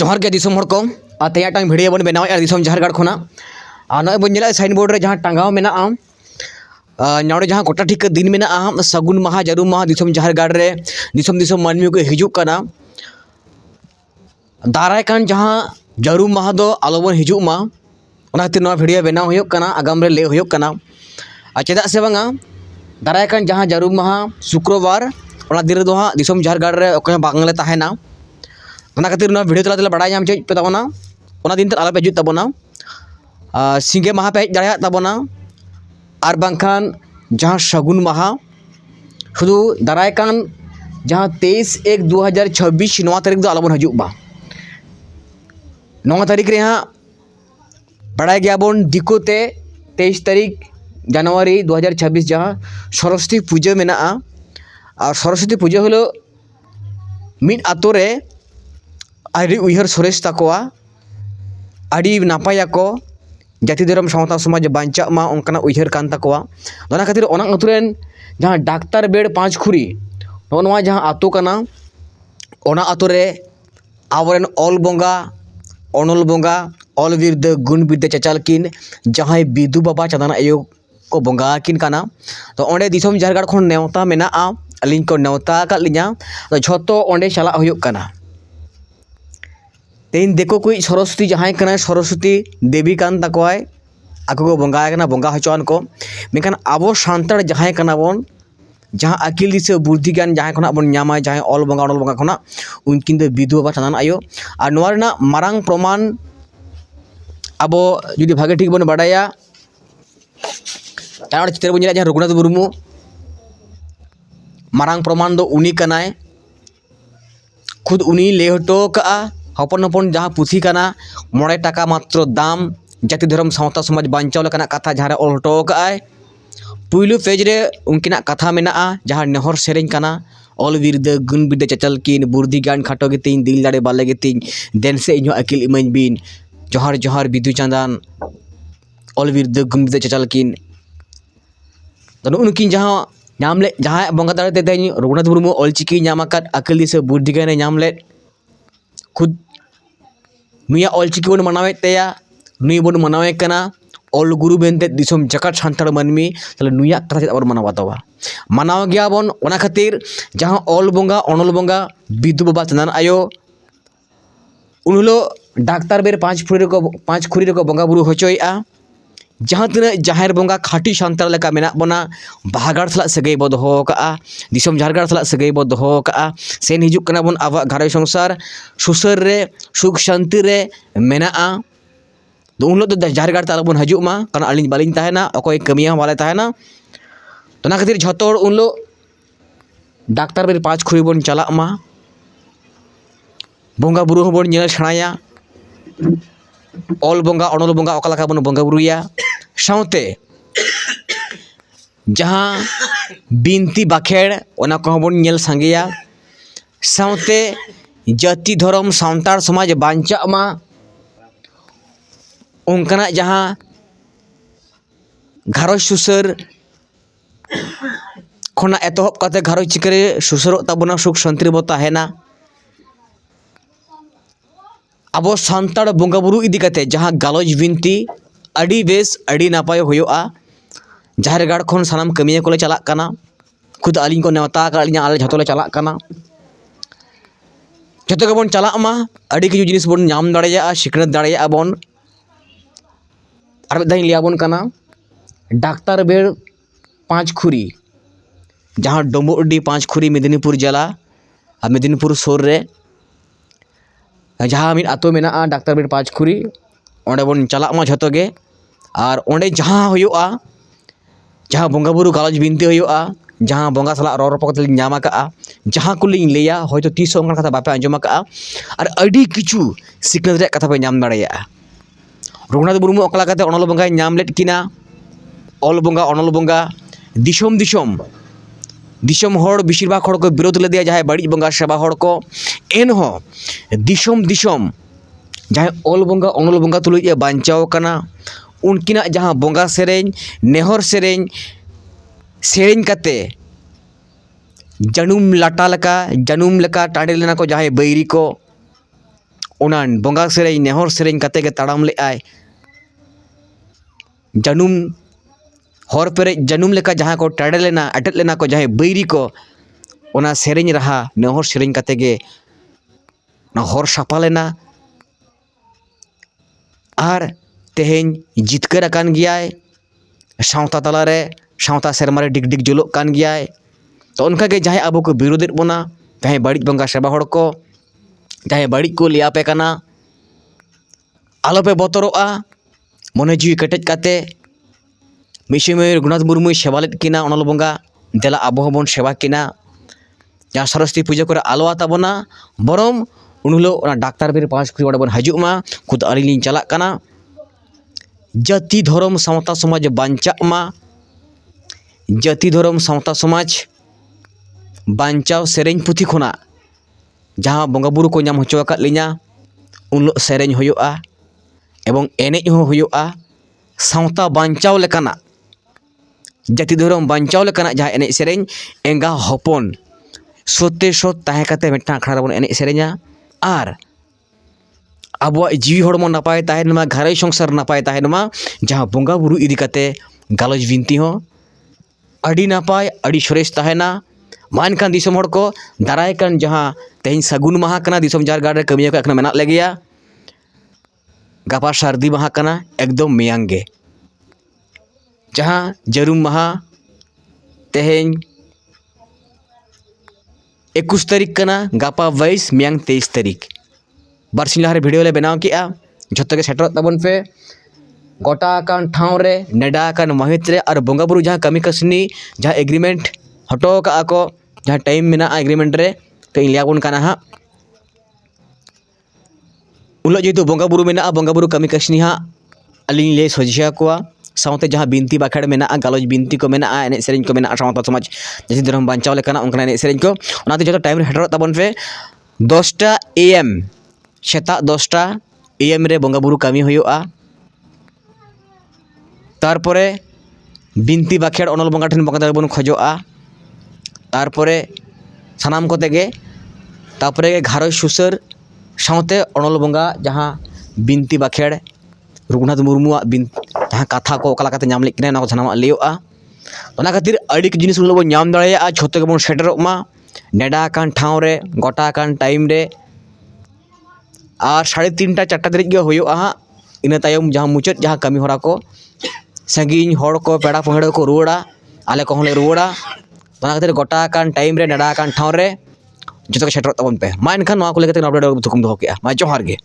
जोहार के दिसम हड़ को तेयाटांग भिडियो बन बनावे दिसम झारखंड खोना नय बन नेला साइन बोर्ड रे जहां टांगाव मेना नौड़े जहां गोटा ठीक दिन मेना सगुन माहा जारुम माहा दिसम झारखंड रे दिसम दिसम मानमी को हिजुक कना दाराय कान जहां जारुम माहा दो आलोबन हिजुक मा ओना खातिर नवा भिडियो बनाव हुयुक कना आगाम रे ले हुयुक कना चेदा से बांगा दाराय कान जहां जारुम माहा शुक्रवार ओना दिन रे दो हां दिसम झारखंड रे ओके बांगले ताहेना ओना खातिर नवा भिडियो तला बड़ा नाम चेज पे ताबोना ओना दिन आलो पे हिजुक ताबोना सिंगे माहा पे हेज दाड़ेया ताबोना आर बांखान जहां सगुन माहा शुधु दाराय कान जहां 23/1/2026 नवा तारीख दो आलोबन हिजुक बा नवा तारीख रे हां बड़ा गया बन दिकोते 23 तारीख जनवरी 2026 जहां सरस्वती पूजा मेना और सरस्वती पूजा हलो मिड आतो रे आरी उयहर सरेस ताकोआ आड़ी नापायाको जाति धर्म सावता समाज बांचा मा उनकाना उयहर कान ताकोआ ओना खातिर ओना अतुरेन जहां डाक्तार बेड पांच खुरी नोनवा जहां आतो काना ओना आतो रे आवरेन ऑल बोंगा ओनल बोंगा ऑल वीर गुण बिद्या चचालकिन जहां बिदु बाबा चंदना आयो को बोंगा किन काना तो ओंडे दिसम झारखंड खन नेवता मेना अलिन को नेवता का लिया तो झोतो ओंडे चला हुयुक काना तेन देखो कोई सरस्वती जहां कना सरस्वती देवी कान ताकोय आको को बोंगा कना बोंगा हचोन को मेखान आबो सांतार जहां कना बोन जहां अकिल दिसे बुद्धि ज्ञान जहां खना बोन न्यामा जहां ऑल बोंगा खना उनकिन दो विधु बाबा चंदन आयो और नोरना मारांग प्रमाण आबो जुदी भागे ठीक बन बाडाया तार चित्र बन जहां रघुनाथ मुर्मू मारांग प्रमाण दो उनी कनाय खुद उनी ले हटो का हपन हपन जहां पुथी कना 9 टाका मात्र दाम जाति धर्म सावता समाज बांचाव लेकाना कथा जहां ऑल हटो काय पुइलु पेज रे उनकिना कथा मेना जहां नेहर सेरेंग कना ऑल वीर द गुण बिद्या चचलकिन बुद्धि ज्ञान खाटो गेतिन दिल दाड़े बाले गेतिन देन से इनो अकिल इमाइन बिन जोहार जोहार बिदु चंदन ऑल वीर द गुण बिद्या चचलकिन तो उनकिन जहां नाम ले जहां बंगा दाड़े ते रघुनाथ मुर्मू ऑलचिकी नामाकात अकिल दिसे बुद्धि ज्ञान नाम ले खुद नुया ऑलचिकी बन मनावे तेया नुई बन मनावे कना ऑल गुरु बेनते दिसम जकात सांतार मानमी तले नुया कथा चेदा बन मनावा तवा मनाव गया बन ओना खातिर जहां ऑल बोंगा ओनल बोंगा बिदु बाबा चंदन आयो उनलो डाक्तार बेर पांच खुरी रे को बोंगा बुरु होचोया जहां तना जाहिर बोंगा खाटी सांतार लेका मेना बना भागाड़ सला सगई बो दोहो का दिसम झारखंड सला सगई बो दोहो का सेन हिजुक कना बन आवा घरे संसार सुसर रे सुख शांति रे मेना तो उन लोग तो झारखंड ताला बन हजुक मा कना अलिन बालिन ताहेना अकोय कमिया वाले ताहेना तो ना खातिर झतो उन लोग डाक्तार बेर पांच खुरी बन चला मा बोंगा बुरु बन नेल छणाया ऑल बोंगा ओनल बोंगा ओकालाका बन बोंगा बुरुया साउते जहां बिनती बाखेड़ ओना को बन नेल संगेया साउते जाति धर्म सांतार समाज बांचा मा उनकना जहां घारोज सुसर खोना एतहब काते घारोज चिकरे सुसरो ताबना सुख शांति बो ताहेना अब सांतार बोंगा बुरु इदी काते जहां गालोज बिनती अड़ी बेस अड़ी नापाय होयोआ झारखंड खन सानाम कमिया को चला कना खुद अलिन को नेवता का अलिन आले झतो ले चला कना झतो के बन चला मा अड़ी किछु जिनिस बन नाम दाड़ेया सिकरत दाड़ेया बन आर दाइन लिया बन कना डाक्तार बेर पांच खुरी जहां डोंबोडी पांच खुरी मेदिनीपुर जिला और मेदिनीपुर सोर रे जहां मिन आतो मेना डाक्तार बेर पांच खुरी ओंडे बन चला मा झतो गे और ओंडे जहां होयोआ जहां बोंगा बुरु गालोज बिनती होयोआ जहां बोंगा सला रो रोपक तलिन नामा का जहां कुलिन लेया होयतो 30 ओंगा कथा बापे अंजमा का और अडी किछु सिकनत रे कथा पे नाम दाड़ेया रघुनाथ मुर्मू ओकला काते ओनल बोंगा नाम लेट किना ऑल बोंगा ओनल बोंगा दिसम दिसम दिसम हर बेसिर भाग हर को विरोध ले दिया जहां बड़ी बोंगा सेवा हर को एन हो दिसम दिसम जहां ऑल बोंगा ओनल बोंगा तुलुज बांचाव कना उनकिना जहां बोंगा सेरेñ नेहर सेरेñ सेरेñ काते जानुम लाटा लेका टाँडे लेना को जहां बैरी को ᱚᱱᱟ ᱵᱚᱸᱜᱟ ᱥᱮᱨᱮᱧ ᱱᱮᱦᱚᱨ ᱥᱮᱨᱮᱧ ᱠᱟᱛᱮ ᱜᱮ ᱛᱟᱲᱟᱢ ᱞᱮᱜᱼᱟᱭ ᱡᱟᱹᱱᱩᱢ ᱦᱚᱨ ᱯᱮᱨᱮᱡ ᱡᱟᱹᱱᱩᱢ ᱞᱮᱠᱟ ᱡᱟᱦᱟᱸ ᱠᱚ ᱴᱟᱲᱮ ᱞᱮᱱᱟ ᱟᱴᱮᱫ ᱞᱮᱱᱟ ᱠᱚ ᱡᱟᱦᱟᱸᱭ ᱵᱟᱹᱭᱨᱤ ᱠᱚ ᱚᱱᱟ ᱥᱮᱨᱮᱧ ᱨᱟᱦᱟ ᱱᱮᱦᱚᱨ ᱥᱮᱨᱮᱧ ᱠᱟᱛᱮ ᱜᱮ ᱚᱱᱟ ᱦᱚᱨ ᱥᱟᱯᱷᱟ ᱞᱮᱱᱟ ᱟᱨ ᱛᱮᱦᱮᱧ ᱡᱤᱛᱠᱟᱹᱨ ᱟᱠᱟᱱ ᱜᱮᱭᱟᱭ ᱥᱟᱶᱛᱟ ᱛᱟᱞᱟᱨᱮ ᱥᱟᱶᱛᱟ ᱥᱮᱨᱢᱟ ᱨᱮ ᱰᱤᱜᱽ ᱡᱩᱞᱩᱜ ᱠᱟᱱ ᱜᱮᱭᱟᱭ ᱛᱚ ᱚᱱᱠᱟᱜᱮ ᱡᱟᱦᱟᱸᱭ ᱟᱵᱚ ᱠᱚ ᱵᱤᱨᱳᱫᱮᱫ ᱵᱚᱱᱟ ᱡᱟᱦᱟᱸᱭ ᱵᱟᱹᱲᱤᱡ ᱵᱚᱸᱜᱟ ᱥᱮᱵᱟ ᱦᱚᱲ ᱠᱚ ᱡᱟᱦᱟᱸᱭ ᱵᱟᱹᱲᱤᱡ ᱠᱚ ᱞᱟᱹᱭᱟᱯᱮ ᱠᱟᱱᱟ ᱟᱞᱚᱯᱮ ᱵᱚᱛᱚᱨᱚᱜᱼᱟ ᱢᱚᱱᱮ ᱡᱤᱣᱤ ᱠᱮᱴᱮᱡ ᱠᱟᱛᱮ ᱢᱤᱫ ᱥᱚᱢᱚᱭ ᱨᱚᱜᱷᱩᱱᱟᱛᱷ ᱢᱩᱨᱢᱩᱭ ᱥᱮᱵᱟ ᱞᱮᱫ ᱠᱤᱱᱟ ᱚᱱᱚᱞ ᱵᱚᱸᱜᱟ ᱫᱮᱞᱟ ᱟᱵᱚ ᱦᱚᱸᱵᱚᱱ ᱥᱮᱵᱟ ᱠᱤᱱᱟ ᱡᱟᱦᱟᱸ ᱥᱚᱨᱚᱥᱚᱛᱤ ᱯᱩᱡᱟᱹ ᱠᱚᱨᱮ ᱟᱞᱚ ᱛᱟᱵᱚᱱᱟ ᱵᱚᱨᱚᱝ ᱩᱱ ᱦᱤᱞᱳᱜ ᱚᱱᱟ ᱰᱟᱠᱛᱟᱨ ᱵᱤᱨ ᱯᱟᱸᱪ ᱚᱸᱰᱮ ᱵᱚᱱ ᱦᱤᱡᱩᱜ ᱢᱟ ᱠᱷᱩᱫ ᱟᱹᱞᱤᱧ ᱞᱤᱧ ᱪᱟᱞᱟᱜ ᱠᱟᱱᱟ ᱡᱟᱹᱛᱤ ᱫᱷᱚᱨᱚᱢ ᱥᱟᱶᱛᱟ ᱥᱚᱢᱟᱡᱽ ᱵᱟᱧᱪᱟᱜ ᱢᱟ ᱡᱟᱹᱛᱤ ᱫᱷᱚᱨᱚᱢ ᱥᱟᱶᱛᱟ ᱥᱚᱢᱟᱡᱽ ᱵᱟᱧᱪᱟᱣ ᱥᱮᱨᱮᱧ ᱯᱩᱛᱷᱤ ᱠᱷᱚᱱᱟᱜ ᱡᱟᱦᱟᱸ ᱵᱚᱸᱜᱟᱼᱵᱩᱨᱩ ᱠᱚ ᱧᱟᱢ ᱦᱚᱪᱚ ᱟᱠᱟᱫ ᱞᱤᱧᱟ ᱩᱱ ᱦᱤᱞᱳᱜ ᱥᱮᱨᱮᱧ ᱦᱩᱭᱩᱜᱼᱟ ᱮᱵᱚᱝ ᱮᱱᱮᱡ ᱦᱚᱸ ᱦᱩᱭᱩᱜᱼᱟ ᱥᱟᱶᱛᱟ ᱵᱟᱧᱪᱟᱣ ᱞᱮᱠᱟᱱᱟᱜ ᱡᱟᱹᱛᱤ ᱫᱷᱚᱨᱚᱢ ᱵᱟᱧᱪᱟᱣ ᱞᱮᱠᱟᱱᱟᱜ ᱡᱟᱦᱟᱸ ᱮᱱᱮᱡ ᱥᱮᱨᱮᱧ ᱮᱸᱜᱟ हᱚᱯᱚन सत्य सत ताहें काते मिट्टां आखड़ा रेबोन एनेज सेरेñा आर आबुआग जीवी हड़मो नापाय ताहेन मा घारई संसार नापाय ताहेन मा जहां बोंगा बुरु इदी काते गालोज बिनती हो अड़ी नापाय अड़ी सरेस ताहेना मान कान दिसम हड़ को दाराय कान जहां तेहेñ सगुन माहा काना दिसम जार गाड़ रे कमिया को एखनो मेनाग लेगेया गापा सार्दी माहा काना एकदम मेयांग गे जहां जरूम माहा तेहेñ 21 तारीख कना गापा 22 मेयांग 23 तारीख बारसिं लाहारे भिडियो ले बनाव केआ झोत्तो गे सेटरत ताबोन पे गोटा कान ठाव रे नेडा कान महित रे और बोंगा बुरु जहां कमी कसनी जहां एग्रीमेंट हटो का को जहां टाइम मेना एग्रीमेंट रे तो लियाबोन काना हा उन जेहेतु बोंगा बुरु मेना बोंगा बुरु कमी कसनी हा अलिं ले सजिया कोआ साउते जहां बिनती बाखड़ मेना गालोज बिनती को मेना एनेज सेरेñ को मेना सावता समाज जैसे धर्म बांचाव लेकाना उनका एनेज सेरेñ को ओनाते जो टाइम रे हेडर ताबोन पे 10टा AM सेता 10टा AM रे बोंगा बुरु कमी हुयुआ तारपरे बिनती बाखेड़ अनल बोंगा ठेन बोंगा दाबोन खोजोआ तारपरे सानाम को तेगे तारपरे घारज सुसर साउते अनल बोंगा जहां बिनती बाखेड़ रघुनाथ मुर्मुआ बिन जहां कथा को ओकला काते नाम लेक किना ना सानाम लेयोआ ओना खातिर अड़ी जिनिस उन लोग नाम दाड़ेया झोत्तो गेबोन सेटरोग मा नेडा कान ठाव रे गोटा कान टाइम रे और 3:30 4टा धरिज गे हुयुआ हा इना तायम जहां मुचाद जहां कमी होरा को संगीन हड़ को पेड़ा पहड़ को रुवाड़ा आले को ले रुवाड़ा ओना खातिर गोटा कान टाइम रे नेडा कान ठाव रे झोत्तो गे सेटरोग ताबोन पे मा एनखान नोआ को लेके अपडेट थुकुम दोहो केआ मा जोहार गे।